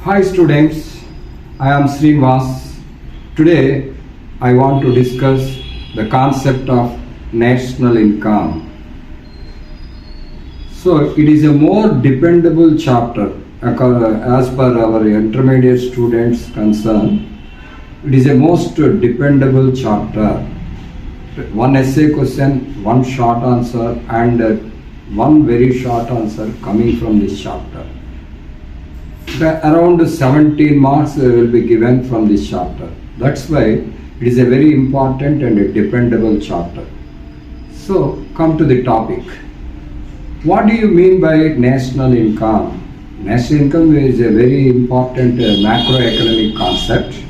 Hi students, I am Srinivas. Today I want to discuss the concept of national income. So it is a more dependable chapter as per our intermediate students concern. It is a most dependable chapter. One essay question, one short answer and one very short answer coming from this chapter. Around 17 marks will be given from this chapter. That's why it is a very important and a dependable chapter. So come to the topic. What do you mean by national income? National income is a very important macroeconomic concept.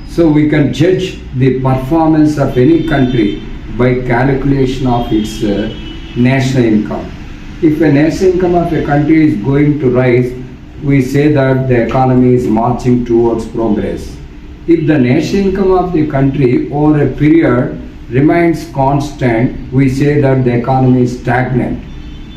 So we can judge the performance of any country by calculation of its national income. If a national income of a country is going to rise, we say that the economy is marching towards progress. If the national income of the country over a period remains constant, we say that the economy is stagnant.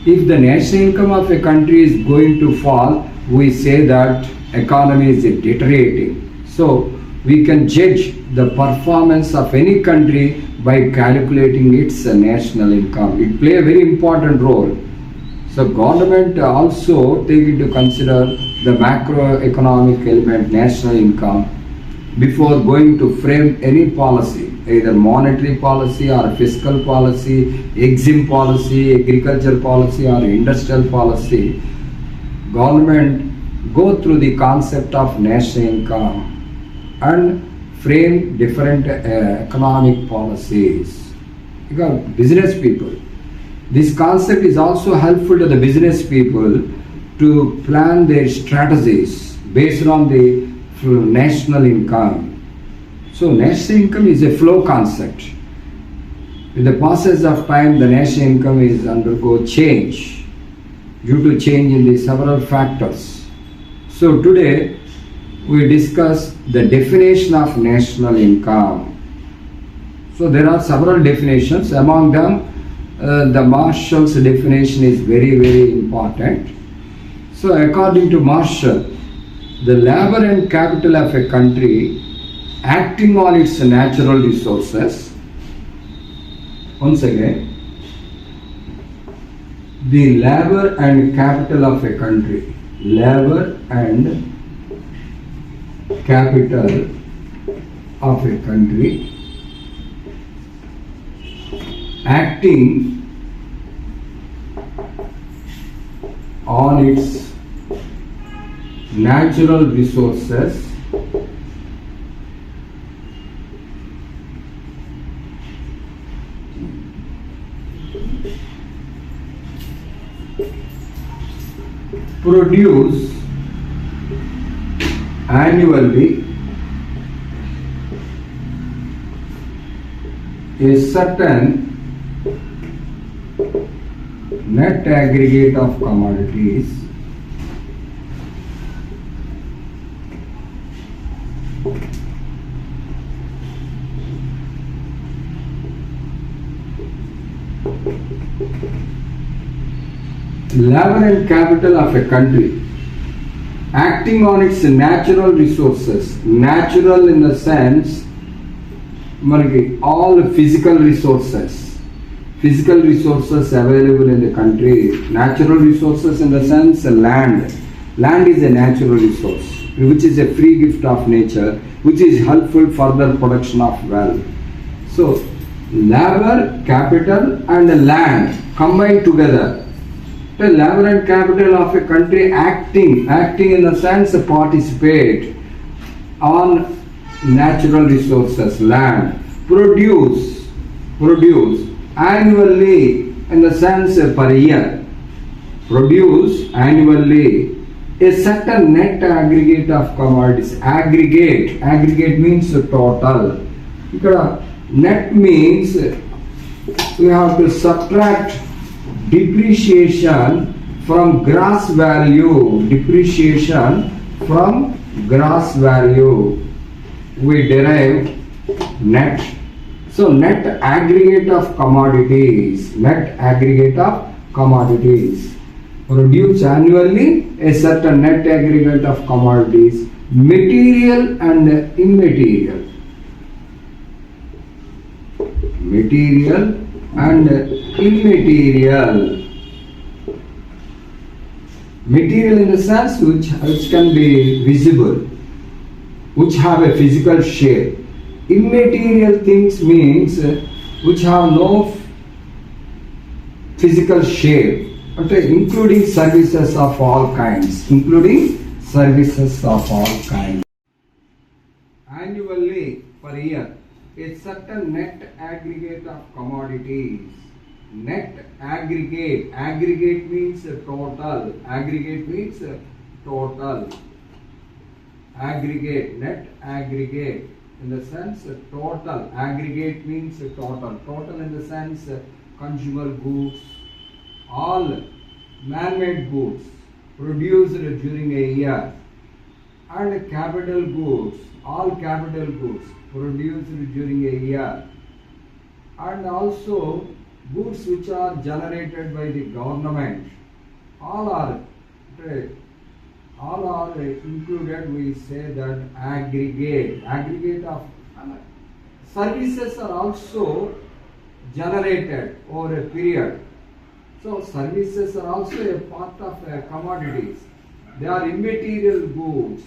If the national income of a country is going to fall, we say that economy is deteriorating. So we can judge the performance of any country by calculating its national income. It plays a very important role. So government also take into consider the macroeconomic element, national income, before going to frame any policy, either monetary policy or fiscal policy, EXIM policy, agriculture policy or industrial policy. Government go through the concept of national income and frame different economic policies. Because business people, this concept is also helpful to the business people to plan their strategies based on the national income. So national income is a flow concept. With the passage of time, the national income is undergo change due to change in the several factors. So today we discuss the definition of national income. So there are several definitions. Among them, the Marshall's definition is very, very important. So according to Marshall, the labor and capital of a country acting on its natural resources, once again, the labor and capital of a country, labor and capital of a country acting on its natural resources produce annually a certain net aggregate of commodities labor and capital of a country acting on its natural resources. Natural in the sense, all physical resources available in the country. Natural resources in the sense land. Land is a natural resource which is a free gift of nature, which is helpful for the production of wealth. So labor, capital and land combined together. The labor and capital of a country acting in the sense participate on natural resources, land, produce annually in the sense per year, produce annually a certain net aggregate of commodities. Aggregate means total. Net means we have to subtract depreciation from gross value. We derive net. So net aggregate of commodities. produce annually a certain net aggregate of commodities, material and immaterial. Material and immaterial. Material in the sense which can be visible, which have a physical shape. Immaterial things means which have no physical shape, including services of all kinds. Including services of all kinds. Annually, per year, a certain net aggregate of commodities. Net aggregate. Aggregate means total. Aggregate means total. Aggregate. Net aggregate in the sense total. Aggregate means total. Total in the sense consumer goods, all man-made goods produced during a year, and capital goods, all capital goods produced during a year, and also goods which are generated by the government, all are included. We say that aggregate of services are also generated over a period. So services are also a part of commodities. They are immaterial goods.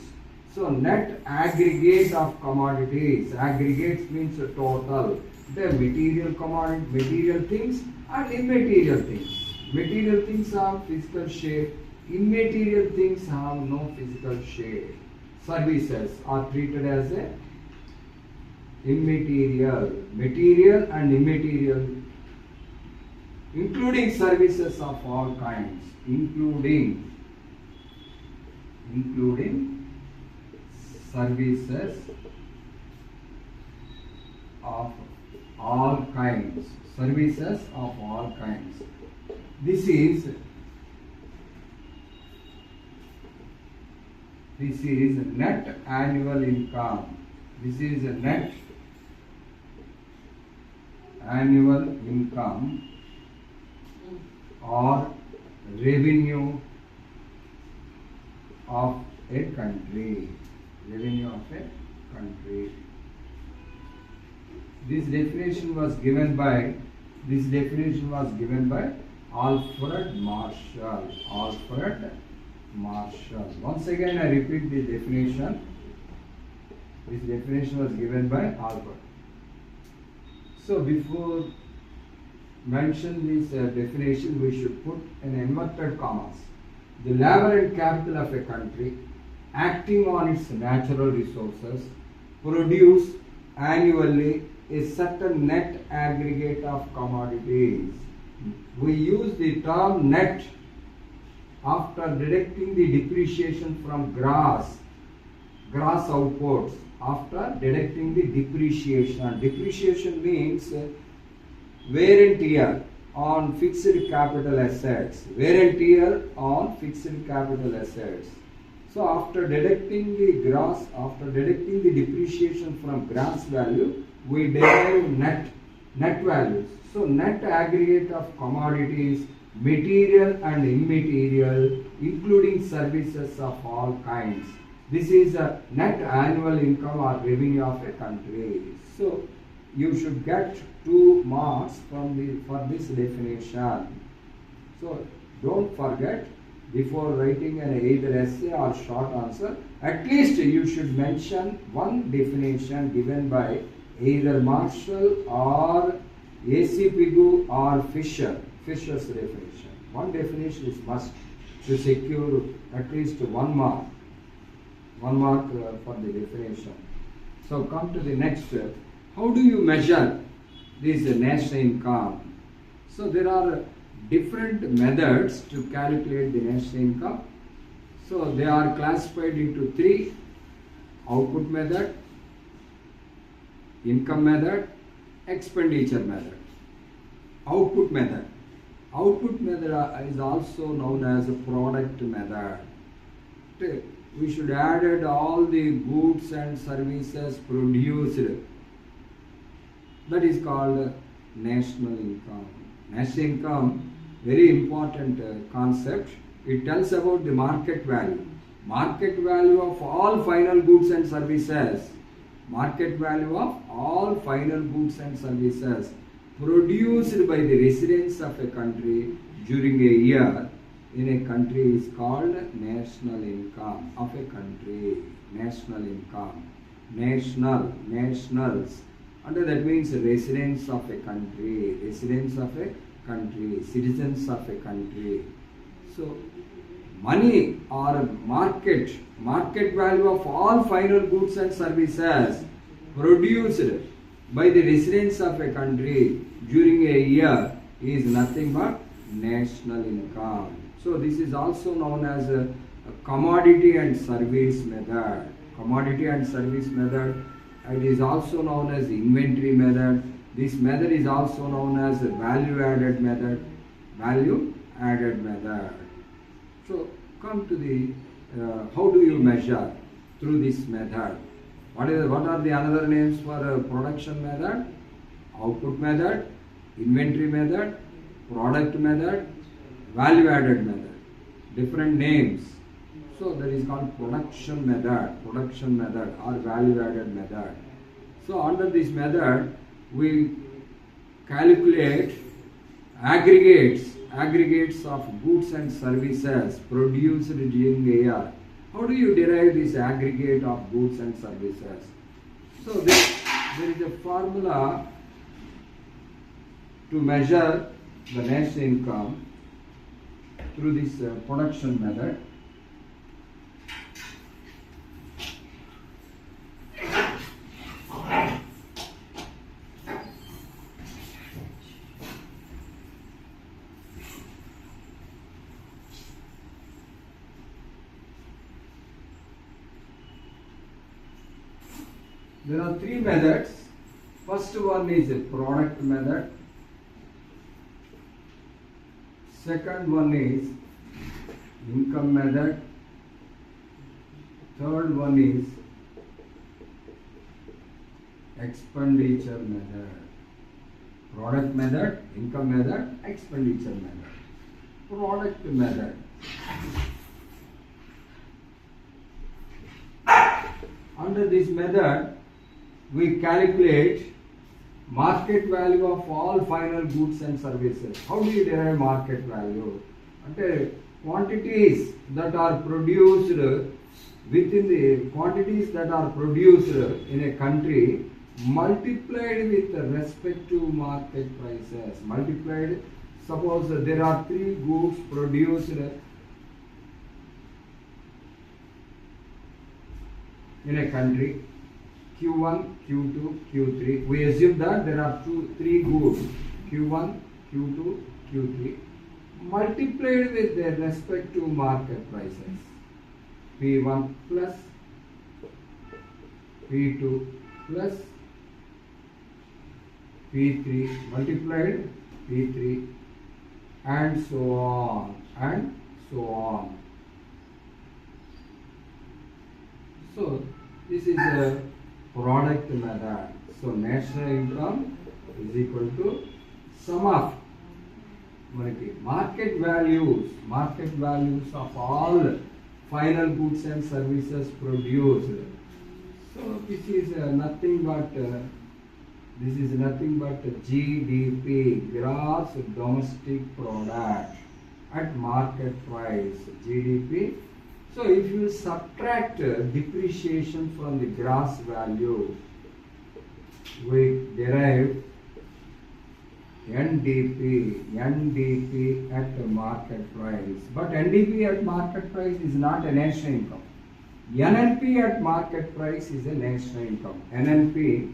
So net aggregate of commodities. Aggregates means total. The material commodity, material things and immaterial things. Material things have physical shape. Immaterial things have no physical shape. Services are treated as a immaterial. Material and immaterial, including services of all kinds. Including services of all kinds. Services of all kinds. This is net annual income. This is a net annual income or revenue of a country. Revenue of a country. This definition was given by Alfred Marshall. Alfred Marshall. Once again I repeat the definition. This definition was given by Alfred. So before mention this definition, we should put in inverted commas. The labor and capital of a country acting on its natural resources produce annually a certain net aggregate of commodities. We use the term net after deducting the depreciation from gross outputs. After deducting the depreciation. Depreciation means wear and tear on fixed capital assets. Wear and tear on fixed capital assets. So after deducting the depreciation from gross value, we derive net values. So net aggregate of commodities, material and immaterial, including services of all kinds. This is a net annual income or revenue of a country. So you should get 2 marks for this definition. So don't forget, before writing either essay or short answer, at least you should mention one definition given by either Marshall or A.C. Pigou or Fisher. Fisher's definition. One definition is must to secure at least 1 mark. 1 mark for the definition. So come to the next. How do you measure this national income? So there are different methods to calculate the national income. So they are classified into 3: output method, income method, expenditure method. Output method. Output method is also known as a product method. We should add all the goods and services produced. That is called national income. National income, very important concept. it tells about the market value. Market value of all final goods and services. Market value of all final goods and services produced by the residents of a country during a year in a country is called national income of a country. National income. Nationals. And that means residents of a country. Residents of a country. Citizens of a country. So, money or market value of all final goods and services produced by the residents of a country during a year is nothing but national income. So this is also known as a commodity and service method. Commodity and service method. It is also known as inventory method. This method is also known as value added method. Value added method. So come to the how do you measure through this method? What are the another names for production method? Output method, inventory method, product method, value added method. Different names. So that is called production method or value added method. So under this method we calculate aggregates of goods and services produced during a year. How do you derive this aggregate of goods and services? So there is a formula to measure the national income through this production method. There are three methods. First one is a product method. Second one is income method. Third one is expenditure method. Product method, income method, expenditure method. Product method. Under this method, we calculate market value of all final goods and services. How do you derive market value? Ante quantities that are produced within the quantities that are produced in a country multiplied with respect to market prices. Multiplied, suppose there are three goods produced in a country, Q1, Q2, Q3. We assume that there are three goods, Q1, Q2, Q3, multiplied with their respect to market prices. P1 plus P2 plus P3 multiplied P3 and so on and so on. So this is a product method. So national income is equal to sum of market values of all final goods and services produced. So this is nothing but GDP, gross domestic product at market price, GDP. So if you subtract depreciation from the gross value, we derive NDP at the market price. But NDP at market price is not a national income. NNP at market price is a national income. NNP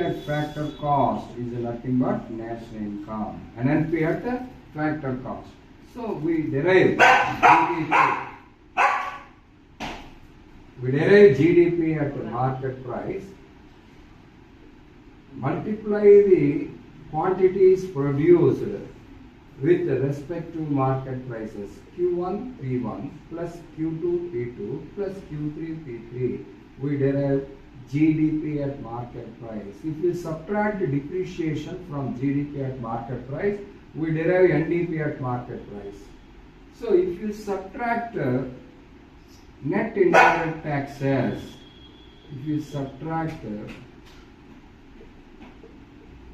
at factor cost is nothing but national income. NNP at the factor cost. So we derive GDP. We derive GDP at the market price, multiply the quantities produced with respect to market prices, Q1 P1 plus Q2 P2 plus Q3 P3. We derive GDP at market price. If we subtract depreciation from GDP at market price, we derive NDP at market price. So if you subtract net indirect taxes, if you subtract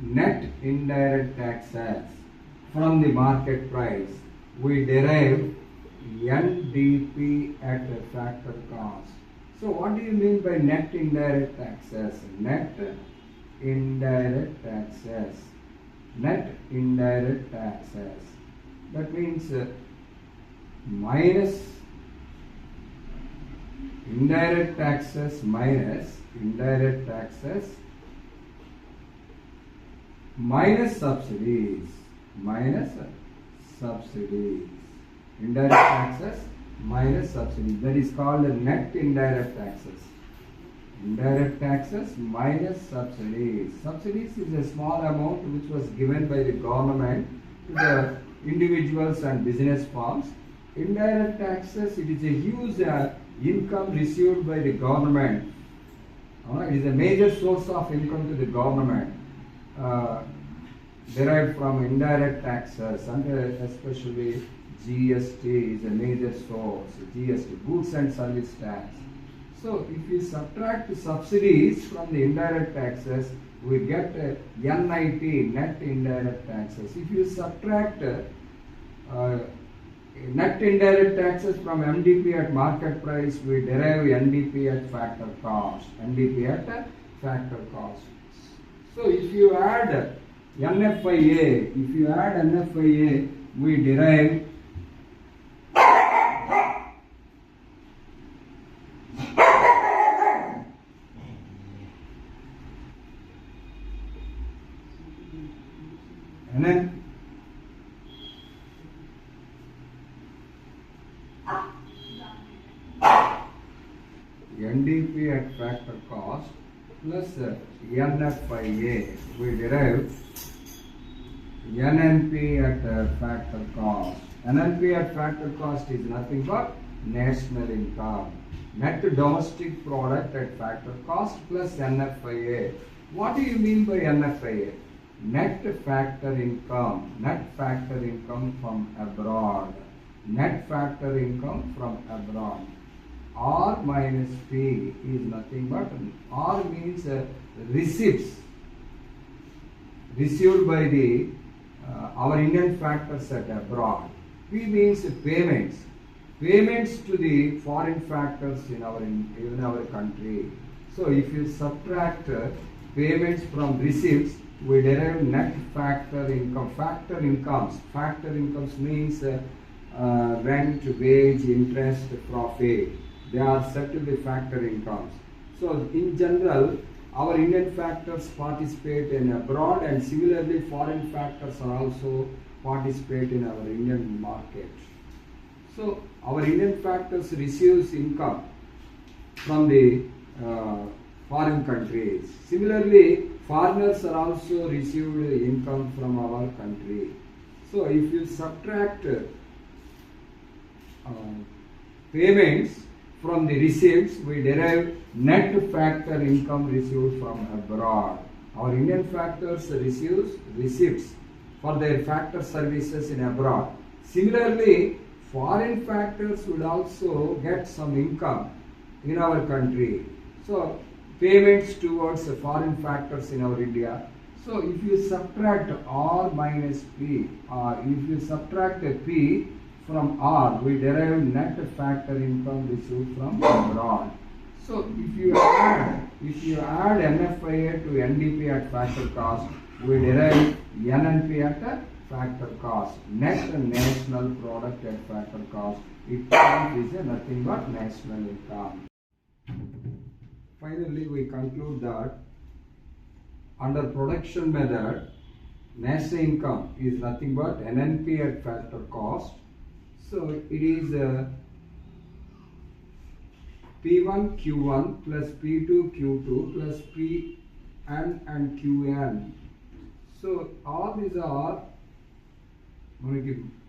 net indirect taxes from the market price, we derive NDP at a factor cost. So what do you mean by net indirect taxes? Net indirect taxes. Net indirect taxes. That means minus indirect taxes minus indirect taxes minus subsidies. Minus subsidies. Indirect taxes minus subsidies. That is called net indirect taxes. Indirect taxes minus subsidies. Subsidies is a small amount which was given by the government to the individuals and business firms. Indirect taxes, it is a huge income received by the government. It is a major source of income to the government. Derived from indirect taxes, and especially GST is a major source. GST, goods and service tax. So if we subtract the subsidies from the indirect taxes, we get NIT, net indirect taxes. If you subtract net indirect taxes from MDP at market price, we derive NDP at factor cost. NDP at factor cost. So if you add NFIA, we derive NDP at factor cost plus NFIA, we derive NNP at factor cost. NNP at factor cost is nothing but national income. Net domestic product at factor cost plus NFIA. What do you mean by NFIA? Net factor income. Net factor income from abroad. Net factor income from abroad. R minus P is nothing but, R means receipts received by the our Indian factors at abroad. P means payments to the foreign factors in our country. So if you subtract payments from receipts, we derive net factor income. Factor incomes means rent, wage, interest, profit. They are said to be factor incomes. So in general, our Indian factors participate in abroad, and similarly foreign factors are also participate in our Indian market. So our Indian factors receives income from the foreign countries. Similarly, foreigners are also received income from our country. So if you subtract payments from the receipts, we derive net factor income received from abroad. Our Indian factors receives receipts for their factor services in abroad. Similarly, foreign factors would also get some income in our country. So payments towards foreign factors in our India. So if you subtract R minus P, or if you subtract P from R, we derive net factor income received from abroad. So if you add NFIA to NDP at factor cost, we derive NNP at factor cost. Net national product at factor cost. It is nothing but national income. Finally, we conclude that under production method, national income is nothing but NNP at factor cost. So it is P1 Q1 plus P2 Q2 plus Pn and Qn. So all these are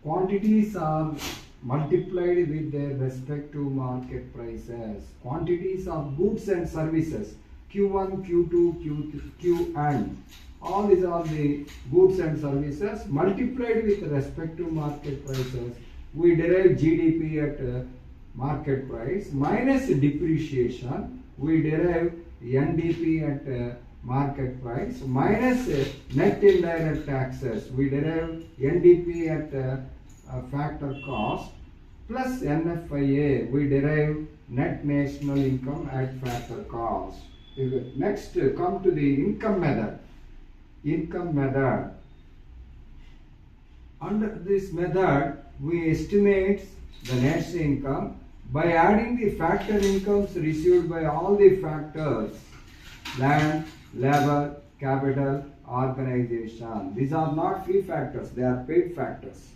quantities are multiplied with their respective market prices. Quantities of goods and services Q1, Q2, Qn. All these are the goods and services multiplied with respective market prices. we derive GDP at market price minus depreciation, we derive NDP at market price minus net indirect taxes, we derive NDP at factor cost plus NFIA, we derive net national income at factor cost. Next, come to the income method. Income method. Under this method, we estimate the net income by adding the factor incomes received by all the factors: land, labor, capital, organization. These are not free factors, they are paid factors.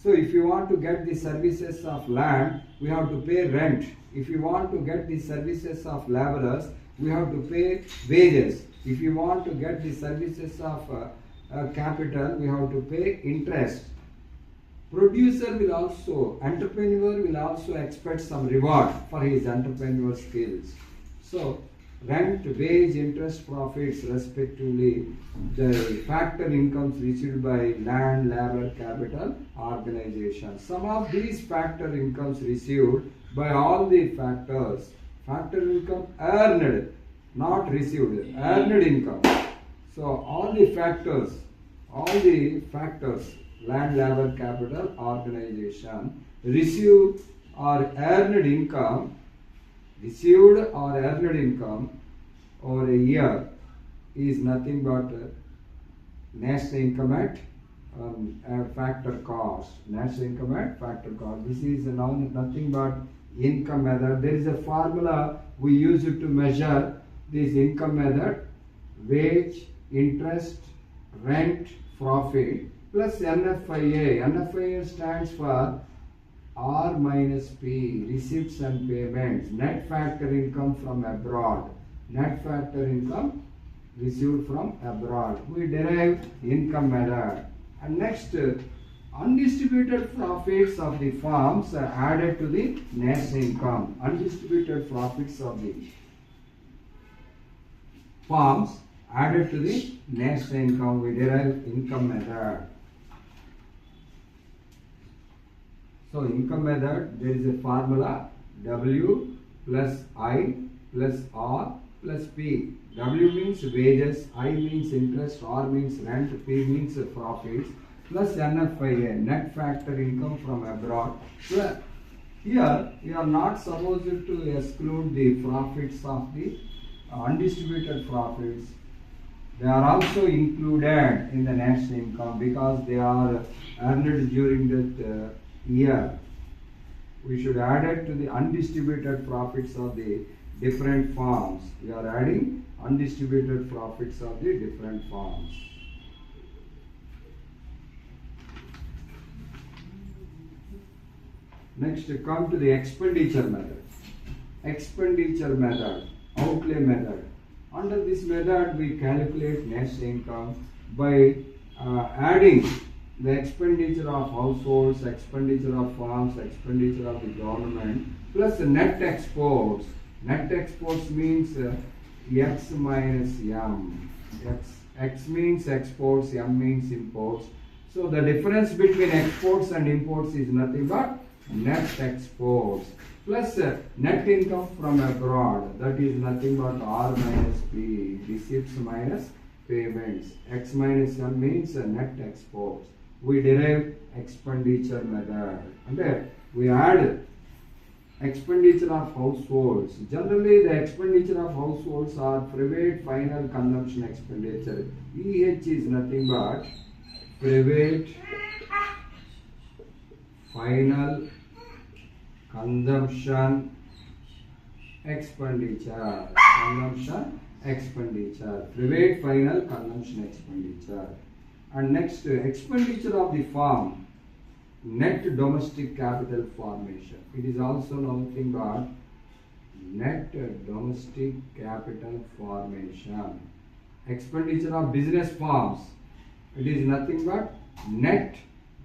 So if you want to get the services of land, we have to pay rent. If you want to get the services of laborers, we have to pay wages. If you want to get the services of capital, we have to pay interest. Producer will also, entrepreneur will also expect some reward for his entrepreneurial skills. So rent, wage, interest, profits respectively, the factor incomes received by land, labor, capital, organization. Some of these factor incomes received by all the factors. Factor income earned, not received, earned income. So all the factors, land, labor, capital, organization, received or earned income over a year is nothing but national income at factor cost. National income at factor cost. This is nothing but income method. There is a formula we use it to measure this income method: wage, interest, rent, profit plus NFIA. NFIA stands for R minus P, receipts and payments, net factor income from abroad, net factor income received from abroad. We derive income method. And next, undistributed profits of the firms are added to the net income. Undistributed profits of the firms added to the net income, we derive income method. So income method, there is a formula: W plus I plus R plus P. W means wages, I means interest, R means rent, P means profits, plus NFIA, net factor income from abroad. So here you are not supposed to exclude the profits of the undistributed profits. They are also included in the net income because they are earned during that year. We should add it to the undistributed profits of the different firms. We are adding undistributed profits of the different firms. Next, come to the expenditure method. Expenditure method, outlay method. Under this method, we calculate net income by adding the expenditure of households, expenditure of farms, expenditure of the government, plus net exports. Net exports means X minus M. X means exports, M means imports. So the difference between exports and imports is nothing but net exports. Plus net income from abroad, that is nothing but R minus P, receipts minus payments. X minus M means net exports. We derive expenditure method. And we add expenditure of households. Generally, the expenditure of households are private final consumption expenditure. EH is nothing but private final consumption expenditure. Consumption expenditure. Private final consumption expenditure. And next, expenditure of the firm, net domestic capital formation. It is also nothing but net domestic capital formation. Expenditure of business firms, it is nothing but net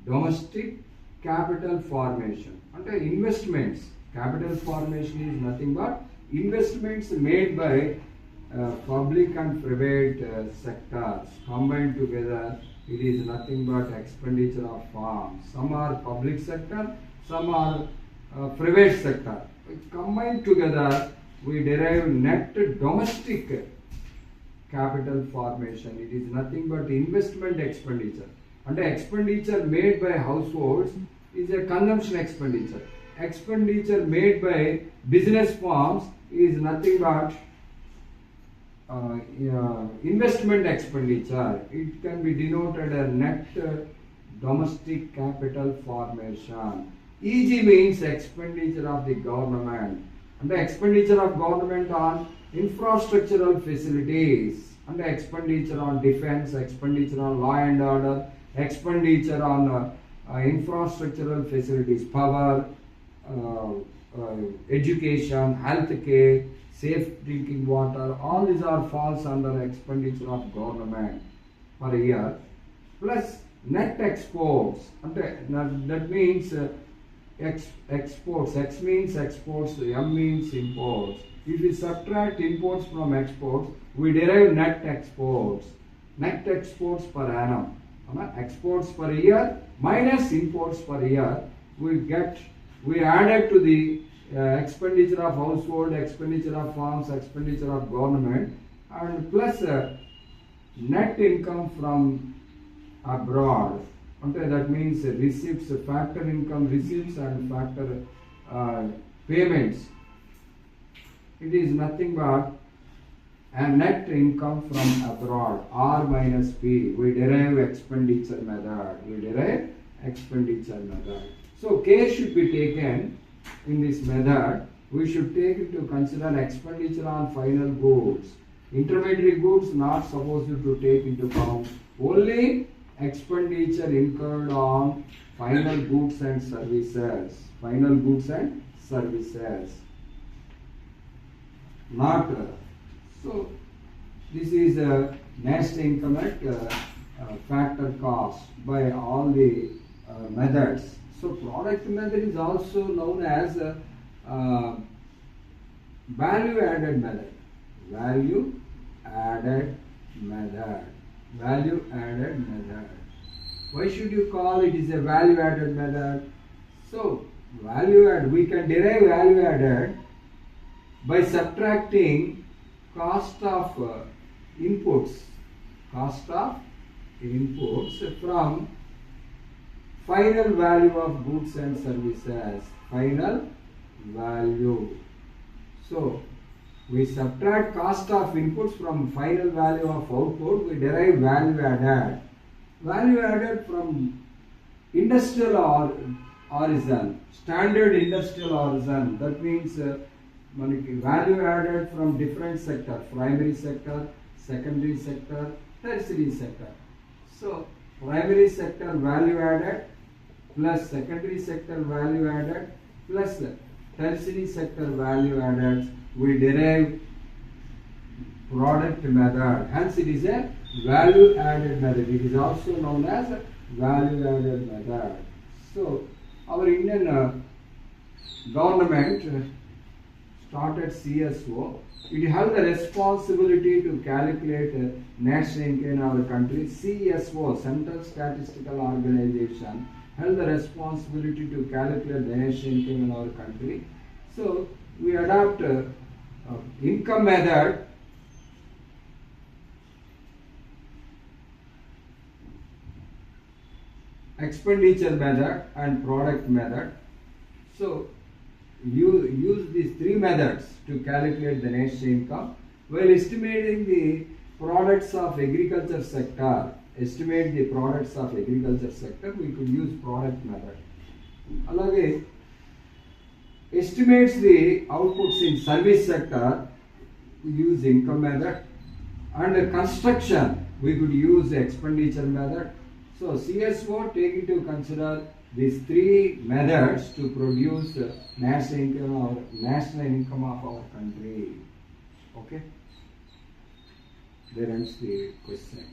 domestic capital formation. And investments, capital formation is nothing but investments made by public and private sectors combined together It is nothing but expenditure of farms. Some are public sector, some are private sector. Combined together, we derive net domestic capital formation. It is nothing but investment expenditure. And the expenditure made by households is a consumption expenditure. Expenditure made by business firms is nothing but investment expenditure. It can be denoted as net domestic capital formation. EG means expenditure of the government, and the expenditure of government on infrastructural facilities, and the expenditure on defense, expenditure on law and order, expenditure on infrastructural facilities, power, education, health care, safe drinking water, all these are falls under expenditure of government per year, plus net exports. That means exports. X means exports, M means imports. If we subtract imports from exports, we derive net exports. Net exports per annum. Exports per year minus imports per year, we added to the expenditure of household, expenditure of farms, expenditure of government, and plus net income from abroad. Okay, that means receipts, factor income receipts and factor payments. It is nothing but a net income from abroad, R minus P. We derive expenditure method. So K should be taken in this method. We should take into consider expenditure on final goods. Intermediary goods not supposed to take into account. Only expenditure incurred on final goods and services. Not so. This is a national income at factor cost by all the methods. So product method is also known as value added method. Why should you call it is a value added method? So we can derive value added by subtracting cost of inputs from final value of goods and services. Final value. So we subtract cost of inputs from final value of output, we derive value added. Value added from industrial origin, standard industrial origin. That means value added from different sector, primary sector, secondary sector, tertiary sector. So primary sector value added plus secondary sector value added plus tertiary sector value added, we derive product method. Hence it is a value added method. It is also known as value added method. So our Indian government started CSO. It held the responsibility to calculate national income in our country. CSO, Central Statistical Organization, held the responsibility to calculate the national income in our country. So we adopt income method, expenditure method and product method. So you use these three methods to calculate the national income. While estimating the products of agriculture sector, we could use product method. Alage estimates the outputs in service sector, we use income method. Under construction, we could use expenditure method. So CSO take into consider these three methods to produce national income of our country. Okay, there ends the question.